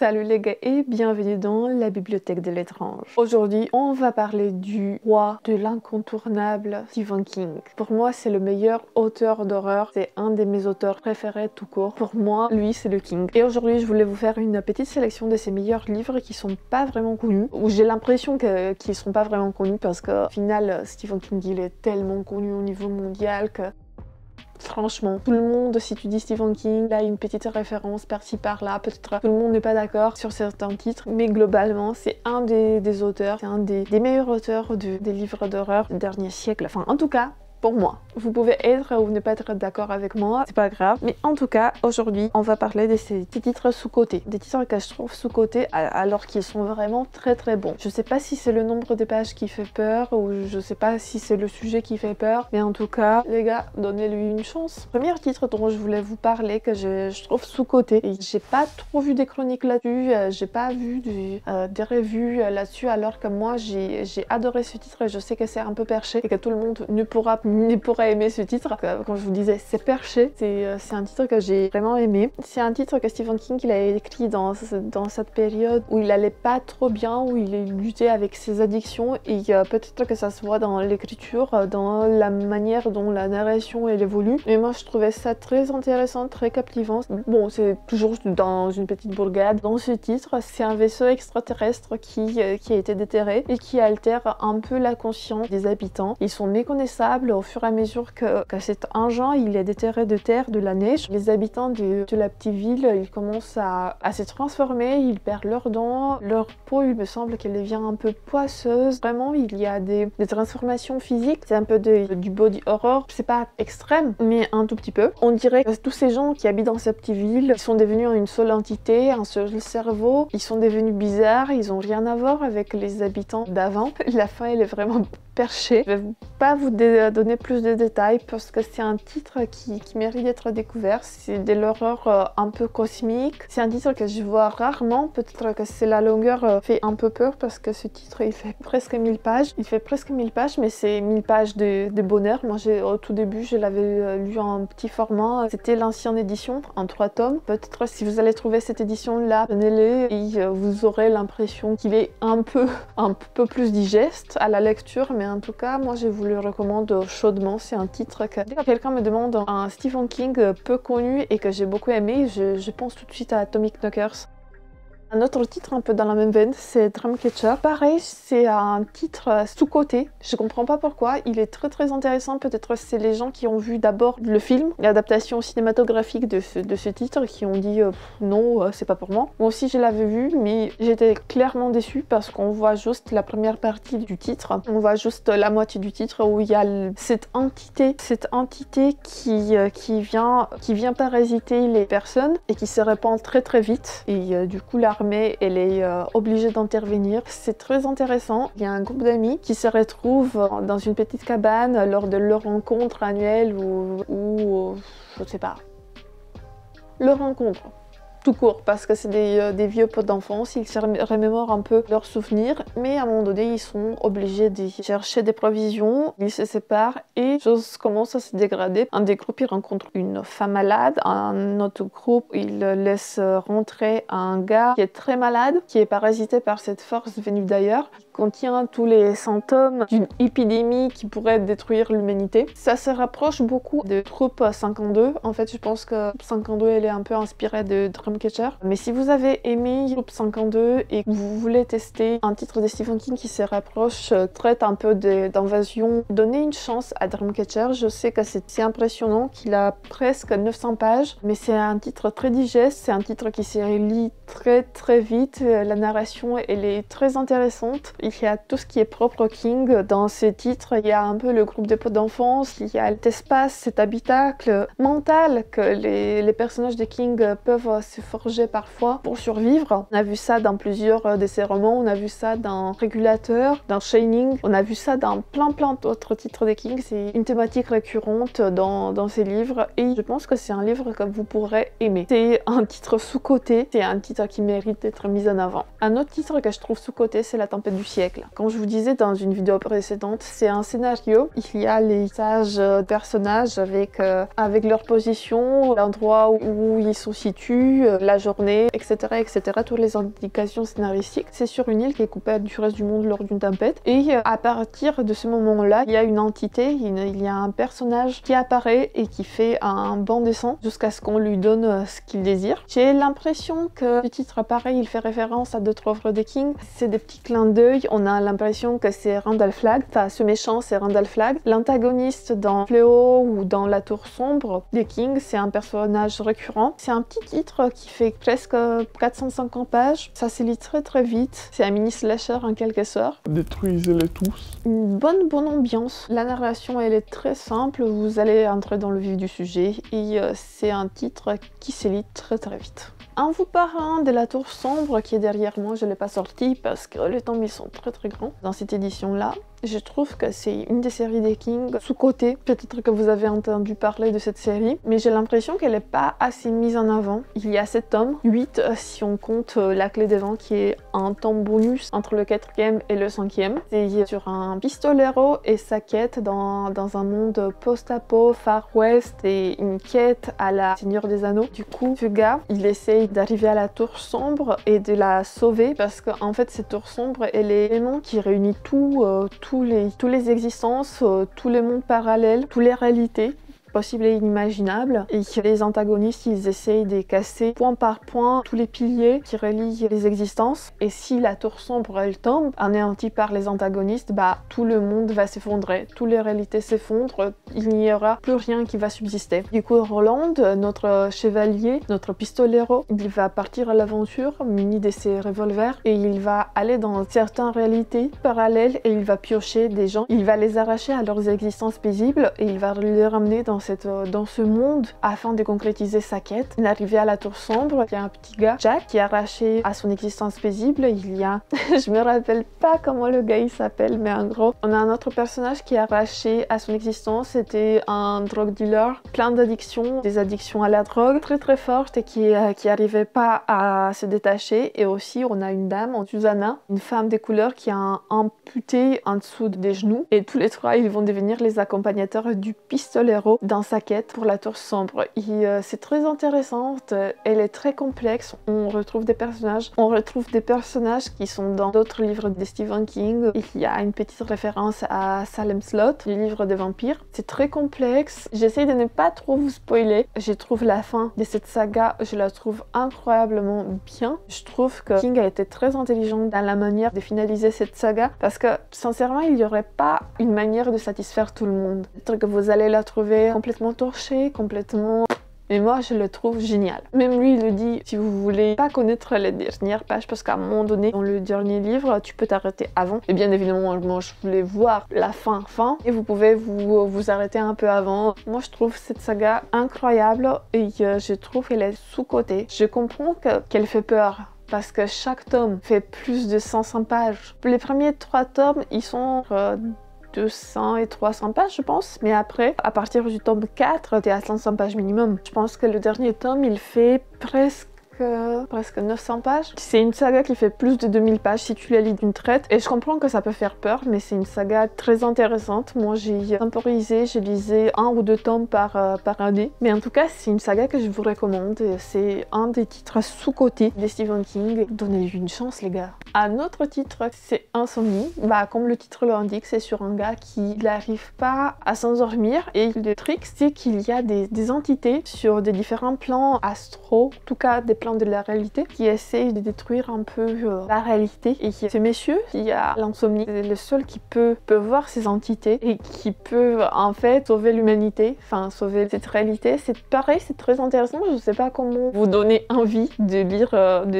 Salut les gars et bienvenue dans la bibliothèque de l'étrange. Aujourd'hui, on va parler du roi de l'incontournable Stephen King. Pour moi, c'est le meilleur auteur d'horreur. C'est un de mes auteurs préférés tout court. Pour moi, lui, c'est le King. Et aujourd'hui, je voulais vous faire une petite sélection de ses meilleurs livres qui sont pas vraiment connus. Ou j'ai l'impression qu'ils sont pas vraiment connus parce qu'au final, Stephen King, il est tellement connu au niveau mondial que... Franchement, tout le monde, si tu dis Stephen King, il a une petite référence par-ci par-là, peut-être tout le monde n'est pas d'accord sur certains titres, mais globalement, c'est un des auteurs, c'est un des meilleurs auteurs des livres d'horreur du dernier siècle, enfin en tout cas, pour moi. Vous pouvez être ou ne pas être d'accord avec moi, c'est pas grave. Mais en tout cas, aujourd'hui, on va parler de ces titres sous-cotés. Des titres que je trouve sous-cotés alors qu'ils sont vraiment très très bons. Je sais pas si c'est le nombre de pages qui fait peur ou je sais pas si c'est le sujet qui fait peur. Mais en tout cas, les gars, donnez-lui une chance. Premier titre dont je voulais vous parler que je trouve sous-coté. J'ai pas trop vu des chroniques là-dessus, j'ai pas vu des revues là-dessus alors que moi j'ai adoré ce titre et je sais que c'est un peu perché et que tout le monde ne pourra aimer ce titre. Comme je vous disais, c'est perché. C'est un titre que j'ai vraiment aimé. C'est un titre que Stephen King il a écrit dans cette période où il allait pas trop bien, où il luttait avec ses addictions et peut-être que ça se voit dans l'écriture, dans la manière dont la narration elle évolue. Mais moi je trouvais ça très intéressant, très captivant. Bon, c'est toujours dans une petite bourgade. Dans ce titre, c'est un vaisseau extraterrestre qui a été déterré et qui altère un peu la conscience des habitants. Ils sont méconnaissables au fur et à mesure que cet engin il est déterré de terre, de la neige. Les habitants de la petite ville, ils commencent à se transformer, ils perdent leurs dents, leur peau, il me semble qu'elle devient un peu poisseuse. Vraiment, il y a des transformations physiques. C'est un peu du body horror. C'est pas extrême, mais un tout petit peu. On dirait que tous ces gens qui habitent dans cette petite ville, ils sont devenus une seule entité, un seul cerveau. Ils sont devenus bizarres, ils ont rien à voir avec les habitants d'avant. La fin, elle est vraiment perché. Je vais pas vous donner plus de détails parce que c'est un titre qui mérite d'être découvert. C'est de l'horreur un peu cosmique. C'est un titre que je vois rarement. Peut-être que c'est la longueur fait un peu peur parce que ce titre il fait presque 1000 pages. Il fait presque 1000 pages mais c'est 1000 pages de bonheur. Moi au tout début je l'avais lu en petit format. C'était l'ancienne édition en 3 tomes. Peut-être si vous allez trouver cette édition là, prenez-le et vous aurez l'impression qu'il est un peu plus digeste à la lecture. Mais en tout cas, moi je vous le recommande chaudement. C'est un titre que dès que quelqu'un me demande un Stephen King peu connu et que j'ai beaucoup aimé, je pense tout de suite à Atomic Knockers. Un autre titre un peu dans la même veine, c'est Dreamcatcher. Pareil, c'est un titre sous-coté. Je comprends pas pourquoi. Il est très très intéressant. Peut-être c'est les gens qui ont vu d'abord le film, l'adaptation cinématographique de ce titre, qui ont dit non, c'est pas pour moi. Moi aussi je l'avais vu, mais j'étais clairement déçue parce qu'on voit juste la première partie du titre. On voit juste la moitié du titre où il y a cette entité qui vient parasiter les personnes et qui se répand très très vite. Et du coup l'armée elle est obligée d'intervenir. C'est très intéressant. Il y a un groupe d'amis qui se retrouvent dans une petite cabane lors de leur rencontre annuelle ou je sais pas. Leur rencontre. Tout court, parce que c'est des vieux potes d'enfance, ils se remémorent un peu leurs souvenirs, mais à un moment donné, ils sont obligés de chercher des provisions, ils se séparent et les choses commencent à se dégrader. Un des groupes, il rencontre une femme malade, un autre groupe, il laisse rentrer un gars qui est très malade, qui est parasité par cette force venue d'ailleurs, qui contient tous les symptômes d'une épidémie qui pourrait détruire l'humanité. Ça se rapproche beaucoup de Troupe 52. En fait, je pense que Troupe 52, elle est un peu inspirée de Dreamcatcher. Mais si vous avez aimé Troupe 52 et que vous voulez tester un titre de Stephen King qui se rapproche, traite un peu d'invasion, donnez une chance à Dreamcatcher. Je sais que c'est impressionnant qu'il a presque 900 pages, mais c'est un titre très digeste, c'est un titre qui se relit très très vite. La narration, elle est très intéressante. Il y a tout ce qui est propre au King dans ces titres. Il y a un peu le groupe des potes d'enfance, il y a cet espace, cet habitacle mental que les personnages de King peuvent se forger parfois pour survivre. On a vu ça dans plusieurs de ses romans, on a vu ça dans Régulateur, dans Shining, on a vu ça dans plein d'autres titres de King. C'est une thématique récurrente dans ses livres et je pense que c'est un livre que vous pourrez aimer. C'est un titre sous-coté, c'est un titre titre qui mérite d'être mis en avant. Un autre titre que je trouve sous-coté, c'est La Tempête du siècle. Comme je vous disais dans une vidéo précédente, c'est un scénario. Il y a les sages personnages avec leur position, l'endroit où ils se situent, la journée, etc., etc. Toutes les indications scénaristiques. C'est sur une île qui est coupée du reste du monde lors d'une tempête. Et à partir de ce moment-là, il y a une entité, il y a un personnage qui apparaît et qui fait un bond de sang jusqu'à ce qu'on lui donne ce qu'il désire. J'ai l'impression que ce titre, pareil, il fait référence à d'autres œuvres de King. C'est des petits clins d'œil. On a l'impression que c'est Randall Flagg. Enfin, ce méchant, c'est Randall Flagg. L'antagoniste dans Fléau ou dans La Tour Sombre de King, c'est un personnage récurrent. C'est un petit titre qui fait presque 450 pages. Ça se lit très très vite. C'est un mini slasher en quelque sorte. Détruisez-les tous. Une bonne ambiance. La narration, elle est très simple. Vous allez entrer dans le vif du sujet et c'est un titre qui se lit très très vite. En vous parlant de La Tour Sombre qui est derrière moi, je ne l'ai pas sorti parce que les tomes ils sont très très grands. Dans cette édition-là, je trouve que c'est une des séries des King sous-cotée. Peut-être que vous avez entendu parler de cette série, mais j'ai l'impression qu'elle n'est pas assez mise en avant. Il y a 7 tomes, 8 si on compte La Clé des Vents qui est un tome bonus entre le 4e et le 5e. C'est sur un pistolero et sa quête dans un monde post-apo, Far West et une quête à la Seigneur des Anneaux. Du coup, ce gars, il essaye d'arriver à la Tour Sombre et de la sauver parce qu'en fait, cette Tour Sombre, elle est l'élément qui réunit toutes les existences, tous les mondes parallèles, toutes les réalités possibles et inimaginables, et que les antagonistes ils essayent de casser point par point tous les piliers qui relient les existences. Et si la Tour Sombre elle tombe, anéantie par les antagonistes, bah tout le monde va s'effondrer, toutes les réalités s'effondrent, il n'y aura plus rien qui va subsister. Du coup Roland, notre chevalier, notre pistolero, il va partir à l'aventure muni de ses revolvers et il va aller dans certaines réalités parallèles et il va piocher des gens, il va les arracher à leurs existences paisibles et il va les ramener dans ce monde afin de concrétiser sa quête. L'arrivée à la Tour Sombre, il y a un petit gars, Jack, qui est arraché à son existence paisible. Il y a, je me rappelle pas comment le gars il s'appelle, mais en gros, on a un autre personnage qui est arraché à son existence. C'était un drug dealer, plein d'addictions, des addictions à la drogue, très très fortes et qui arrivait pas à se détacher. Et aussi, on a une dame, Susanna, une femme des couleurs qui a un amputé en dessous des genoux. Et tous les trois, ils vont devenir les accompagnateurs du pistolero dans sa quête pour la Tour Sombre. C'est très intéressante, elle est très complexe, on retrouve des personnages qui sont dans d'autres livres de Stephen King. Il y a une petite référence à Salem Slot, le livre des vampires. C'est très complexe, j'essaie de ne pas trop vous spoiler. Je trouve la fin de cette saga, je la trouve incroyablement bien. Je trouve que King a été très intelligent dans la manière de finaliser cette saga parce que sincèrement il n'y aurait pas une manière de satisfaire tout le monde. Peut-être que vous allez la trouver complètement torché, complètement... Mais moi, je le trouve génial. Même lui, il le dit, si vous voulez pas connaître les dernières pages, parce qu'à un moment donné, dans le dernier livre, tu peux t'arrêter avant. Et bien évidemment, moi, je voulais voir la fin, et vous pouvez vous arrêter un peu avant. Moi, je trouve cette saga incroyable et je trouve qu'elle est sous-cotée. Je comprends qu'elle fait peur. Parce que chaque tome fait plus de 100 pages. Les premiers 3 tomes, ils sont 200 et 300 pages, je pense. Mais après, à partir du tome 4, t'es à 500 pages minimum. Je pense que le dernier tome, il fait presque 900 pages. C'est une saga qui fait plus de 2000 pages si tu la lis d'une traite. Et je comprends que ça peut faire peur, mais c'est une saga très intéressante. Moi, j'ai temporisé, j'ai lisé 1 ou 2 tomes par année. Mais en tout cas, c'est une saga que je vous recommande. C'est un des titres sous-cotés de Stephen King. Donnez-lui une chance, les gars. Un autre titre, c'est Insomnie. Bah, comme le titre l'indique, c'est sur un gars qui n'arrive pas à s'endormir. Et le truc, c'est qu'il y a des entités sur des différents plans astro, en tout cas des plans de la réalité, qui essayent de détruire un peu la réalité. Et ce monsieur, il y a l'insomnie, c'est le seul qui peut voir ces entités et qui peut en fait sauver l'humanité, enfin sauver cette réalité. C'est pareil, c'est très intéressant. Je ne sais pas comment vous donner envie de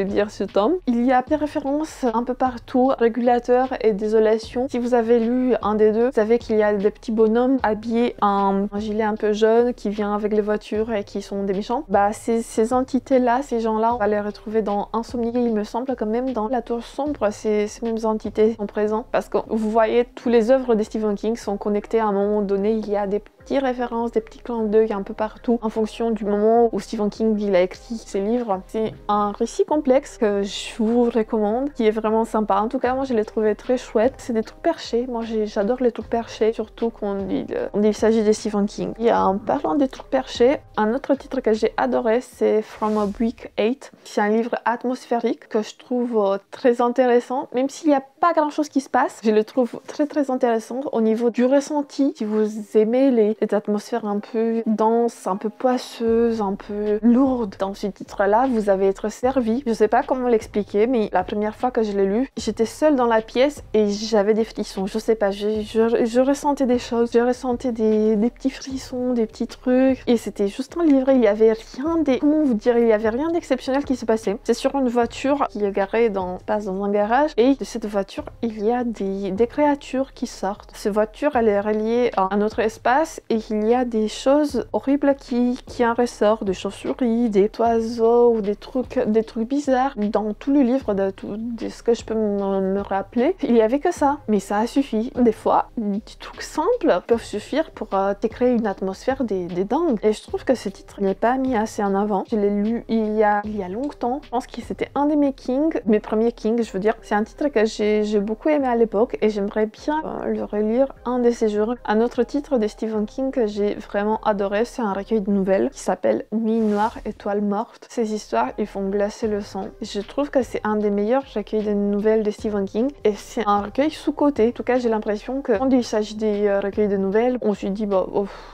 lire ce tome. Il y a des références un peu partout, régulateur et désolation. Si vous avez lu un des deux, vous savez qu'il y a des petits bonhommes habillés en un gilet un peu jaune qui vient avec les voitures et qui sont des méchants. Bah ces entités-là, ces gens-là, on va les retrouver dans Insomnie. Il me semble quand même dans La Tour Sombre, ces mêmes entités sont présentes parce que vous voyez, toutes les œuvres de Stephen King sont connectées à un moment donné. Il y a des petites références, des petits clins d'œil un peu partout en fonction du moment où Stephen King il a écrit ses livres. C'est un récit complexe que je vous recommande, qui est vraiment sympa. En tout cas, moi je l'ai trouvé très chouette. C'est des trucs perchés. Moi j'adore les trucs perchés, surtout quand il s'agit de Stephen King. Et en parlant des trucs perchés, un autre titre que j'ai adoré, c'est From a Brick 8. C'est un livre atmosphérique que je trouve très intéressant, même s'il n'y a pas grand chose qui se passe. Je le trouve très intéressant au niveau du ressenti. Si vous aimez les atmosphères un peu denses, un peu poisseuses, un peu lourdes, dans ce titre-là, vous allez être servi. Je sais pas comment l'expliquer, mais la première fois que je l'ai lu, j'étais seule dans la pièce et j'avais des frissons. Je sais pas, je ressentais des choses, je ressentais des petits frissons, des petits trucs. Et c'était juste un livre, il y avait rien comment vous dire, il y avait rien d'exceptionnel qui se passait. C'est sur une voiture qui est garée dans un garage, et de cette voiture, il y a des créatures qui sortent. Cette voiture, elle est reliée à un autre espace et il y a des choses horribles qui en ressortent, des chauves-souris, des oiseaux ou des trucs bizarres. Dans tout le livre, de ce que je peux me rappeler, il y avait que ça. Mais ça a suffi. Des fois, des trucs simples peuvent suffire pour te créer une atmosphère des dingues. Et je trouve que ce titre n'est pas mis assez en avant. Je l'ai lu il y a longtemps. Je pense que c'était un de mes premiers King, je veux dire. C'est un titre que j'ai beaucoup aimé à l'époque et j'aimerais bien le relire un de ces jours. Un autre titre de Stephen King que j'ai vraiment adoré, c'est un recueil de nouvelles qui s'appelle Nuit noire, étoile morte. Ces histoires, ils font glacer le sang. Je trouve que c'est un des meilleurs recueils de nouvelles de Stephen King et c'est un recueil sous-coté. En tout cas, j'ai l'impression que quand il s'agit des recueils de nouvelles, on se dit bah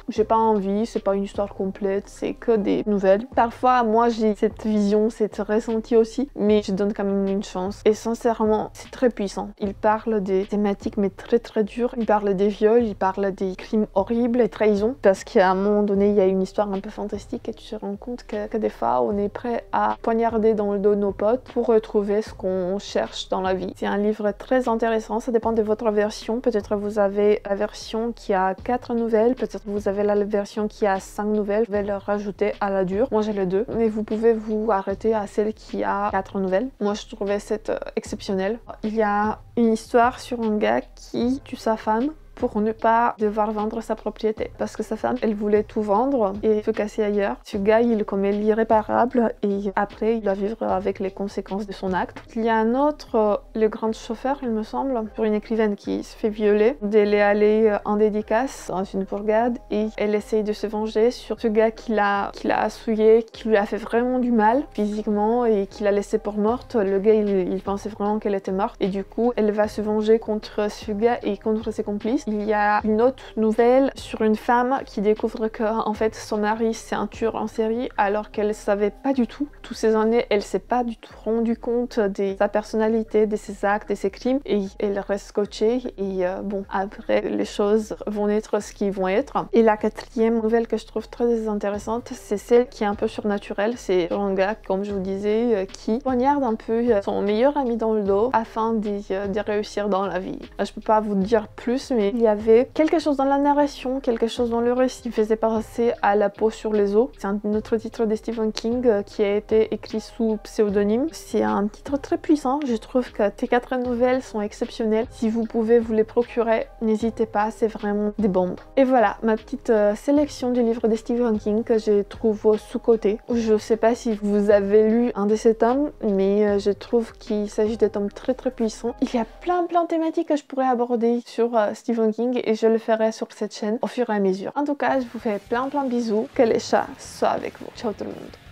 j'ai pas envie, c'est pas une histoire complète, c'est que des nouvelles. Parfois, moi j'ai cette vision, cette ressenti aussi, mais je donne quand même une chance. Et sincèrement, c'est très puissant. Il parle des thématiques mais très dures. Il parle des viols, il parle des crimes horribles et trahisons. Parce qu'à un moment donné, il y a une histoire un peu fantastique et tu te rends compte que des fois, on est prêt à poignarder dans le dos nos potes pour retrouver ce qu'on cherche dans la vie. C'est un livre très intéressant, ça dépend de votre version. Peut-être vous avez la version qui a 4 nouvelles, peut-être vous avez la version qui a 5 nouvelles. Je vais le rajouter à la dure. Moi j'ai les deux, mais vous pouvez vous arrêter à celle qui a 4 nouvelles. Moi je trouvais cette exceptionnelle. Il y a une histoire sur un gars qui tue sa femme pour ne pas devoir vendre sa propriété. Parce que sa femme, elle voulait tout vendre et se casser ailleurs. Ce gars, il commet l'irréparable et après, il va vivre avec les conséquences de son acte. Il y a un autre, le grand chauffeur, il me semble, sur une écrivaine qui se fait violer. Elle est allée en dédicace dans une bourgade et elle essaye de se venger sur ce gars qui l'a souillé, qui lui a fait vraiment du mal physiquement et qui l'a laissé pour morte. Le gars, il pensait vraiment qu'elle était morte et du coup, elle va se venger contre ce gars et contre ses complices. Il y a une autre nouvelle sur une femme qui découvre que en fait son mari c'est un tueur en série alors qu'elle savait pas du tout. Toutes ces années, elle s'est pas du tout rendu compte de sa personnalité, de ses actes, de ses crimes et elle reste scotchée et bon après les choses vont être ce qu'ils vont être. Et la quatrième nouvelle que je trouve très intéressante, c'est celle qui est un peu surnaturelle. C'est un gars, comme je vous disais, qui poignarde un peu son meilleur ami dans le dos afin de réussir dans la vie. Je peux pas vous dire plus, mais il y avait quelque chose dans la narration, quelque chose dans le récit qui faisait penser à La peau sur les os. C'est un autre titre de Stephen King qui a été écrit sous pseudonyme. C'est un titre très puissant. Je trouve que tes 4 nouvelles sont exceptionnelles. Si vous pouvez vous les procurer, n'hésitez pas, c'est vraiment des bombes. Et voilà, ma petite sélection du livre de Stephen King que je trouve sous-coté. Je sais pas si vous avez lu un de ces tomes, mais je trouve qu'il s'agit de tomes très puissants. Il y a plein de thématiques que je pourrais aborder sur Stephen King et je le ferai sur cette chaîne au fur et à mesure. En tout cas, je vous fais plein de bisous. Que les chats soient avec vous. Ciao tout le monde.